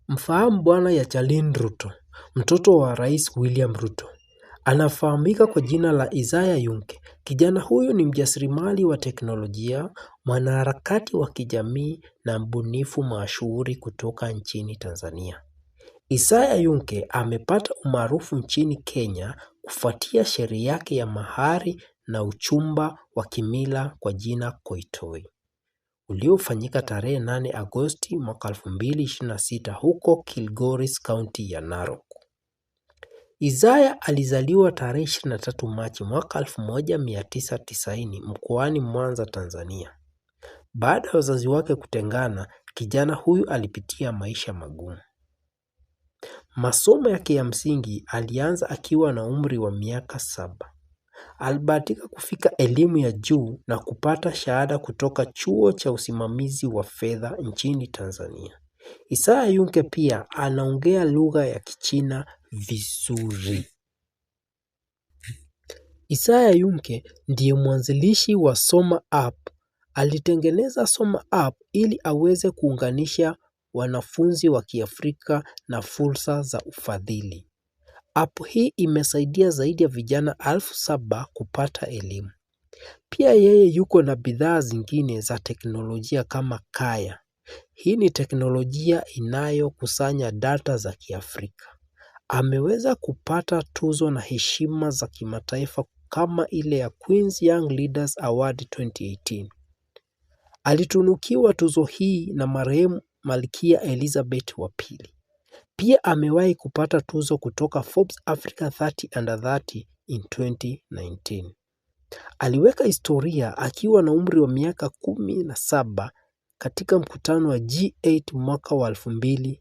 Mfahamu bwana Yachalin Ruto, mtoto wa Rais William Ruto. Anafahamika kwa jina la Isaiah Yunke. Kijana huyu ni mjasiriamali wa teknolojia, mwanaharakati wa kijamii na mbunifu mashuhuri kutoka nchini Tanzania. Isaiah Yunke amepata umaarufu nchini Kenya kufuatia sherehe yake ya mahari na uchumba wa kimila kwa jina Koitoi, uliofanyika tarehe 8 Agosti mwaka 2026 huko Kilgoris, kaunti ya Narok. Isaiah alizaliwa tarehe 23 Machi mwaka 1990 mkoani Mwanza, Tanzania. Baada ya wazazi wake kutengana, kijana huyu alipitia maisha magumu. Masomo yake ya msingi alianza akiwa na umri wa miaka 7. Alibahatika kufika elimu ya juu na kupata shahada kutoka chuo cha usimamizi wa fedha nchini Tanzania. Isaiah Yunke pia anaongea lugha ya Kichina vizuri. Isaiah Yunke ndiye mwanzilishi wa Soma App. Alitengeneza Soma App ili aweze kuunganisha wanafunzi wa Kiafrika na fursa za ufadhili. App hii imesaidia zaidi ya vijana 7,000 kupata elimu. Pia yeye yuko na bidhaa zingine za teknolojia kama Kaya. Hii ni teknolojia inayokusanya data za Kiafrika. Ameweza kupata tuzo na heshima za kimataifa kama ile ya Queen's Young Leaders Award 2018. Alitunukiwa tuzo hii na marehemu Malkia Elizabeth wa pili. Pia amewahi kupata tuzo kutoka Forbes Africa 30 Under 30 in 2019. Aliweka historia akiwa na umri wa miaka 17 katika mkutano wa G8 mwaka wa 2000